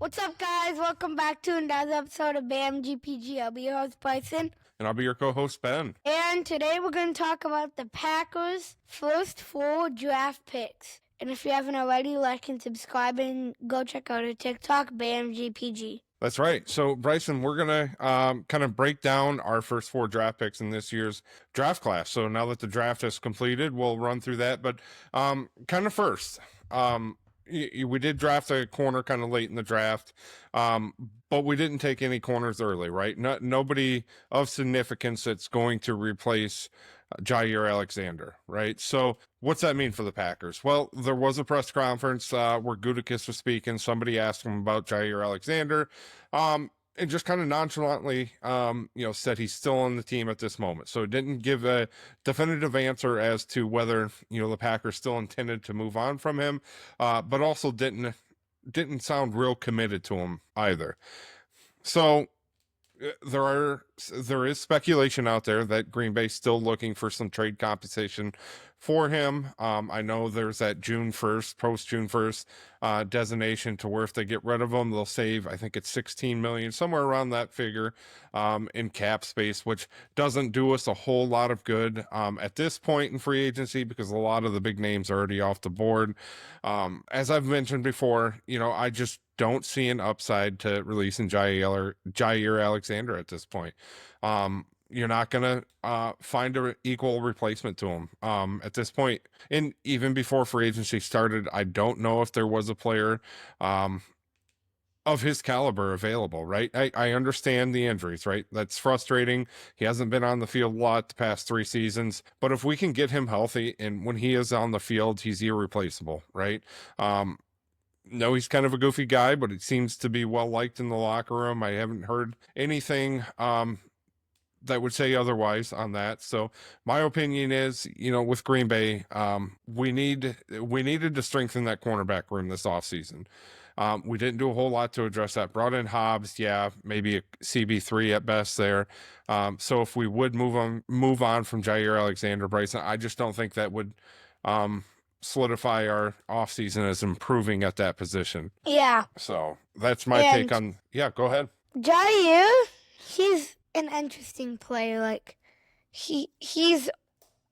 What's up, guys? Welcome back to another episode of BAM GPG. I'll be your host, Bryson. And I'll be your co-host, Ben. And today we're going to talk about the Packers' first 4 draft picks. And if you haven't already, like and subscribe and go check out our TikTok, BAM GPG. That's right. So, Bryson, we're going to kind of break down our first 4 draft picks in this year's draft class. So now that the draft is completed, we'll run through that. But kind of first, we did draft a corner kind of late in the draft, but we didn't take any corners early, right? Nobody of significance that's going to replace Jair Alexander, right? So what's that mean for the Packers? Well, there was a press conference where Gutekunst was speaking. Somebody asked him about Jair Alexander, and just kind of nonchalantly, said he's still on the team at this moment. So it didn't give a definitive answer as to whether, the Packers still intended to move on from him, but also didn't sound real committed to him either. So there is speculation out there that Green Bay's still looking for some trade compensation for him. I know there's that post June 1st designation to where if they get rid of him, they'll save, I think it's 16 million, somewhere around that figure, in cap space, which doesn't do us a whole lot of good at this point in free agency because a lot of the big names are already off the board. As I've mentioned before, I just don't see an upside to releasing Jair Alexander at this point. You're not going to find an equal replacement to him at this point. And even before free agency started, I don't know if there was a player of his caliber available, right? I understand the injuries, right? That's frustrating. He hasn't been on the field a lot the past 3 seasons, but if we can get him healthy and when he is on the field, he's irreplaceable, right? No, he's kind of a goofy guy, but it seems to be well liked in the locker room. I haven't heard anything that would say otherwise on that. So my opinion is, with Green Bay, we needed to strengthen that cornerback room this offseason. We didn't do a whole lot to address that. Brought in Hobbs, maybe a CB3 at best there. So if we would move on from Jair Alexander, Bryson, I just don't think that would solidify our offseason as improving at that position. Yeah. So that's my take on. Yeah, go ahead. Jair, he's an interesting player. Like, he's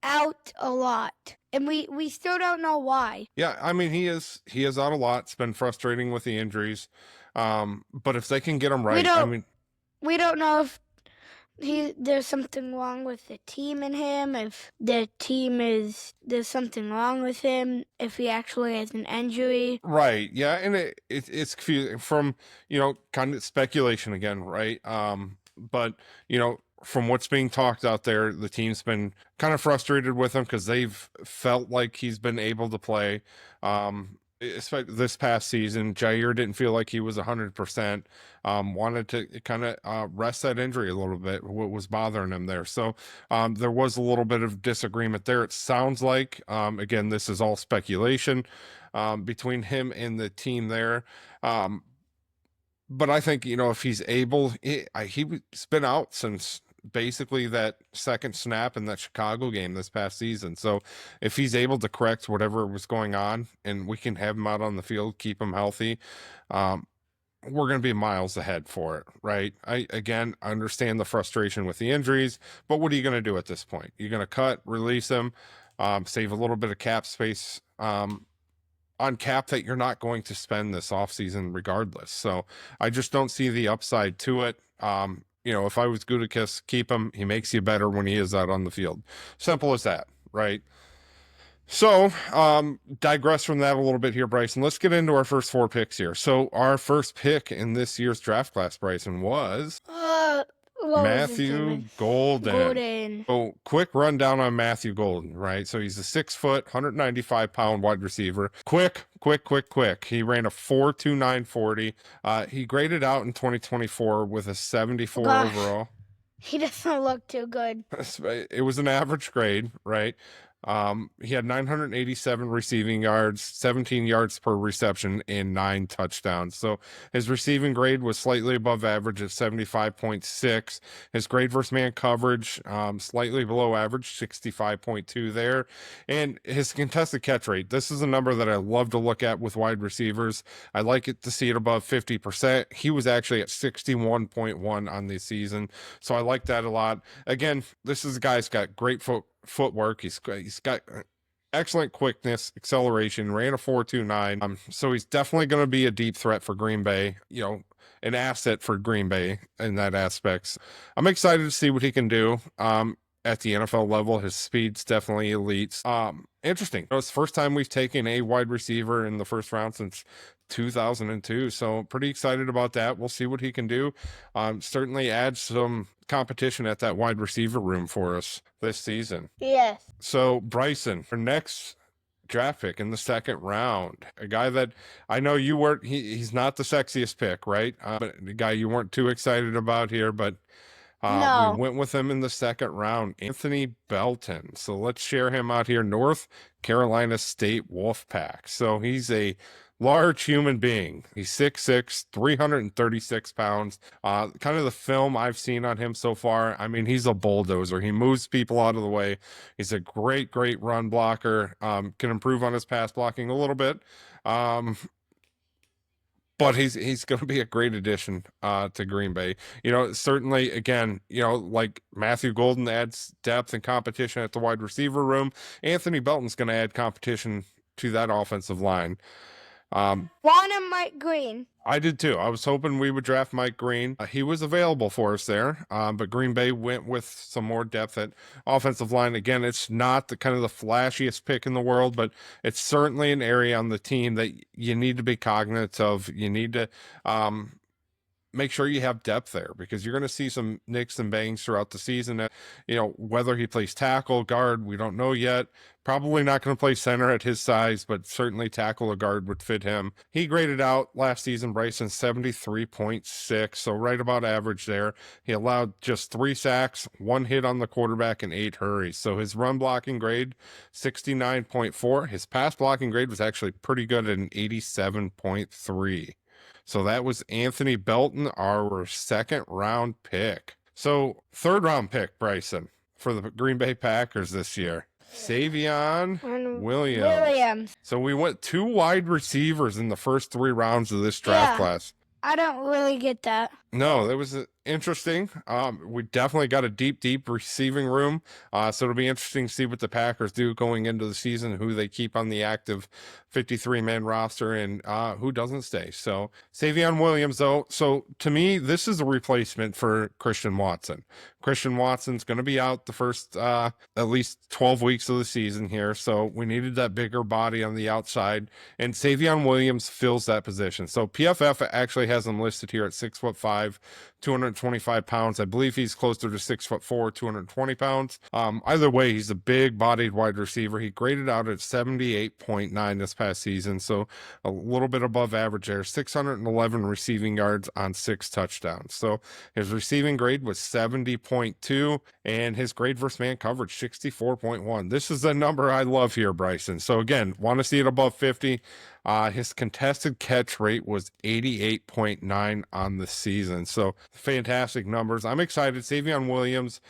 out a lot, and we still don't know why. Yeah, I mean he is out a lot. It's been frustrating with the injuries, but if they can get him right, we don't know if there's something wrong with the team and him. If the team there's something wrong with him. If he actually has an injury, right? Yeah, and it's confusing from kind of speculation again, right? But from what's being talked out there, the team's been kind of frustrated with him because they've felt like he's been able to play. Especially this past season, Jair didn't feel like he was 100%. Wanted to kind of rest that injury a little bit, what was bothering him there. So there was a little bit of disagreement there. It sounds like, again, this is all speculation between him and the team there. But I think, if he's able, he's been out since basically that second snap in that Chicago game this past season. So if he's able to correct whatever was going on and we can have him out on the field, keep him healthy, we're going to be miles ahead for it, right? I understand the frustration with the injuries, but what are you going to do at this point? You're going to cut, release him, save a little bit of cap space, on cap that you're not going to spend this offseason regardless. So I just don't see the upside to it. If I was Gutekunst, keep him. He makes you better when he is out on the field. Simple as that, right? So digress from that a little bit here, Bryson. Let's get into our first 4 picks here. So our first pick in this year's draft class, Bryson, was Matthew Golden. Oh, quick rundown on Matthew Golden, right? So he's a 6 foot, 195-pound wide receiver. Quick. He ran a 4.29 40. He graded out in 2024 with a 74 overall. He doesn't look too good. It was an average grade, right? He had 987 receiving yards, 17 yards per reception, and 9 touchdowns. So his receiving grade was slightly above average at 75.6. His grade versus man coverage, slightly below average, 65.2 there. And his contested catch rate, this is a number that I love to look at with wide receivers. I like it to see it above 50%. He was actually at 61.1 on the season. So I like that a lot. Again, this is a guy who's got great footwork. He's got excellent quickness, acceleration, ran a 4.29. So he's definitely going to be a deep threat for Green Bay, an asset for Green Bay in that aspects. I'm excited to see what he can do. At the NFL level, his speed's definitely elite. Interesting. It's the first time we've taken a wide receiver in the first round since 2002. So pretty excited about that. We'll see what he can do. Certainly add some competition at that wide receiver room for us this season. Yes. So Bryson, our next draft pick in the second round, a guy that I know you weren't, he's not the sexiest pick, right? But a guy you weren't too excited about here, but No. we went with him in the second round, Anthony Belton. So let's share him out here, North Carolina State Wolfpack. So he's a large human being. He's 6'6", 336 pounds. Kind of the film I've seen on him so far, I mean, he's a bulldozer. He moves people out of the way. He's a great run blocker. Can improve on his pass blocking a little bit. But he's going to be a great addition to Green Bay. Certainly, again, like Matthew Golden adds depth and competition at the wide receiver room. Anthony Belton's going to add competition to that offensive line. Wanted Mike Green. I did too. I was hoping we would draft Mike Green. He was available for us there, but Green Bay went with some more depth at offensive line. Again, it's not the kind of the flashiest pick in the world, but it's certainly an area on the team that you need to be cognizant of. You need to make sure you have depth there because you're going to see some nicks and bangs throughout the season. Whether he plays tackle, guard, we don't know yet. Probably not going to play center at his size, but certainly tackle or guard would fit him. He graded out last season, Bryson, 73.6, so right about average there. He allowed just 3 sacks, 1 hit on the quarterback, and 8 hurries. So his run blocking grade, 69.4. His pass blocking grade was actually pretty good at an 87.3. So that was Anthony Belton, our second round pick. So third round pick, Bryson, for the Green Bay Packers this year. Savion Williams. So we went 2 wide receivers in the first 3 rounds of this draft class. I don't really get that. No, that was interesting. We definitely got a deep receiving room. So it'll be interesting to see what the Packers do going into the season, who they keep on the active 53-man roster and who doesn't stay. So Savion Williams, though. So to me, this is a replacement for Christian Watson. Christian Watson's going to be out the first at least 12 weeks of the season here. So we needed that bigger body on the outside. And Savion Williams fills that position. So PFF actually has him listed here at 6'5", 225 pounds. I believe he's closer to 6'4", 220 pounds. Either way, he's a big bodied wide receiver. He graded out at 78.9 this past season. So a little bit above average there, 611 receiving yards on 6 touchdowns. So his receiving grade was 70.2 and his grade versus man coverage 64.1. This is a number I love here, Bryson. So again, want to see it above 50. His contested catch rate was 88.9 on the season. So fantastic numbers. I'm excited. Savion Williams,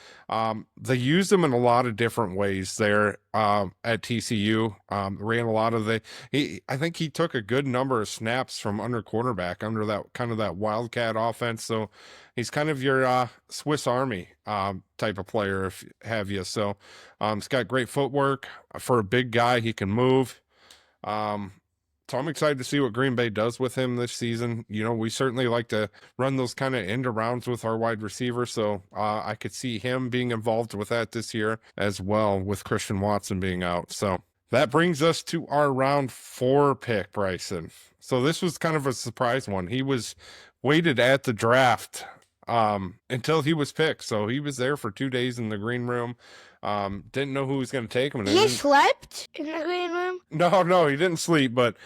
they used him in a lot of different ways there at TCU. Ran a lot of I think he took a good number of snaps from under quarterback under that kind of that Wildcat offense. So he's kind of your Swiss Army type of player, if have you. So he's got great footwork for a big guy. He can move. So I'm excited to see what Green Bay does with him this season. We certainly like to run those kind of end rounds with our wide receiver. So I could see him being involved with that this year as well, with Christian Watson being out. So that brings us to our round 4 pick, Bryson. So this was kind of a surprise one. He was waited at the draft until he was picked. So he was there for 2 days in the green room. Didn't know who was going to take him. He slept in the green room? No, he didn't sleep, but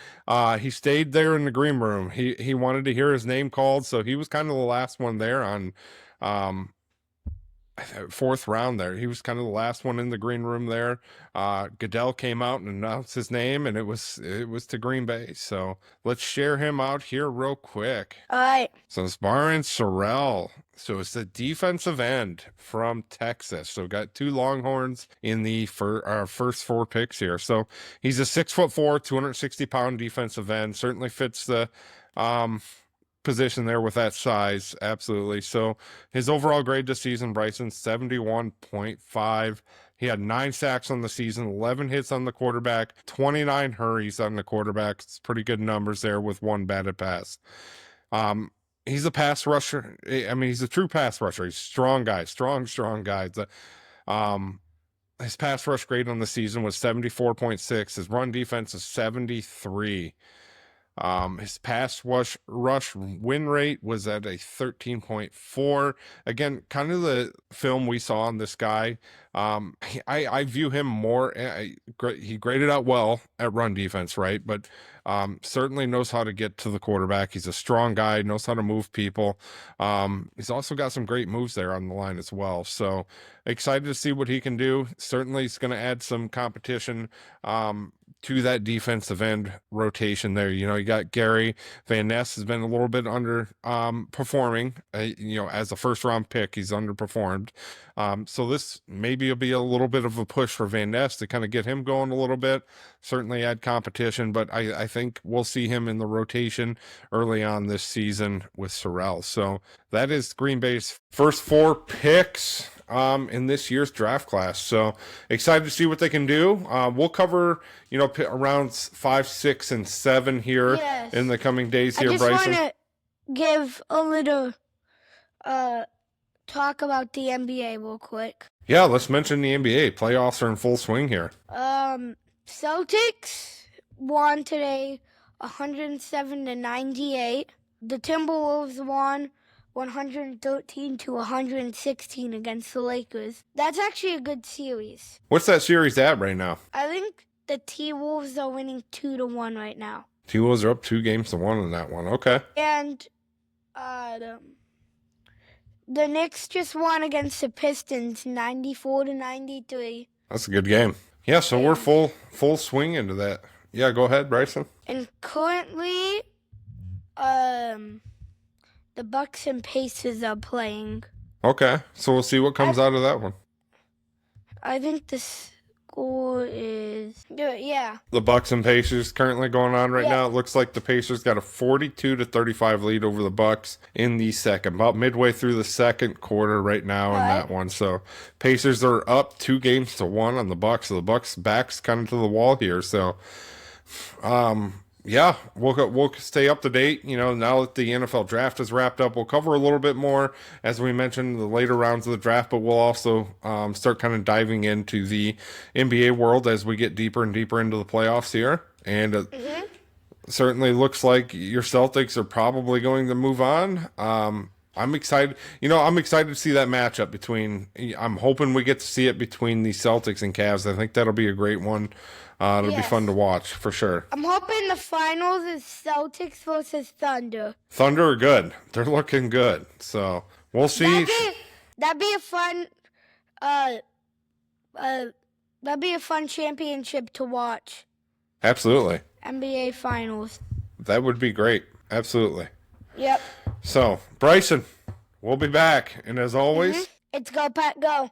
he stayed there in the green room. He wanted to hear his name called, so he was kind of the last one there on fourth round there. He was kind of the last one in the green room there. Goodell came out and announced his name, and it was to Green Bay. So let's share him out here real quick. All right. So it's Barron Sorrell. So it's the defensive end from Texas. So got two Longhorns in the first four picks here. So he's a 6'4", 260-pound defensive end. Certainly fits the position there with that size. Absolutely. So his overall grade this season, Bryson, 71.5. He had 9 sacks on the season, 11 hits on the quarterback, 29 hurries on the quarterback. It's pretty good numbers there with 1 batted pass. He's a pass rusher. I mean, he's a true pass rusher. He's a strong guy, strong guy. His pass rush grade on the season was 74.6. His run defense is 73. His pass rush win rate was at a 13.4. Again, kind of the film we saw on this guy. I view him more. He graded out well at run defense, right? But certainly knows how to get to the quarterback. He's a strong guy, knows how to move people. He's also got some great moves there on the line as well. So excited to see what he can do. Certainly, he's going to add some competition to that defensive end rotation there. You know, you got Gary Van Ness has been a little bit under performing. As a first round pick, he's underperformed. So this maybe will be a little bit of a push for Van Ness to kind of get him going a little bit. Certainly add competition, but I think we'll see him in the rotation early on this season with Sorrell. So that is Green Bay's first 4 picks in this year's draft class. So excited to see what they can do. We'll cover, rounds 5, 6, and 7 here in the coming days here, Bryson. I just want to give a little talk about the NBA real quick. Yeah, let's mention the NBA. Playoffs are in full swing here. Celtics won today 107-98. The Timberwolves won 113-116 against the Lakers. That's actually a good series. What's that series at right now? I think the T-Wolves are winning 2-1 right now. T-Wolves are up 2-1 in that one. Okay. And the Knicks just won against the Pistons 94-93. That's a good game. Yeah, so we're full swing into that. Yeah, go ahead, Bryson. And currently, the Bucks and Pacers are playing. Okay, so we'll see what comes out of that one. I think the score is the Bucks and Pacers currently going on right now. It looks like the Pacers got a 42-35 lead over the Bucks in the second, about midway through the second quarter right now in that one. So Pacers are up 2-1 on the Bucks. So the Bucks backs kind of to the wall here. So we'll stay up to date. Now that the NFL draft is wrapped up, we'll cover a little bit more, as we mentioned, the later rounds of the draft, but we'll also start kind of diving into the NBA world as we get deeper and deeper into the playoffs here. And certainly looks like your Celtics are probably going to move on. I'm excited. I'm excited to see that matchup I'm hoping we get to see it between the Celtics and Cavs. I think that'll be a great one. It'll be fun to watch for sure. I'm hoping the finals is Celtics versus Thunder. Thunder are good. They're looking good. So we'll see. That'd be a fun championship to watch. Absolutely. NBA finals. That would be great. Absolutely. Yep. So, Bryson, we'll be back. And as always, it's Go Pack Go.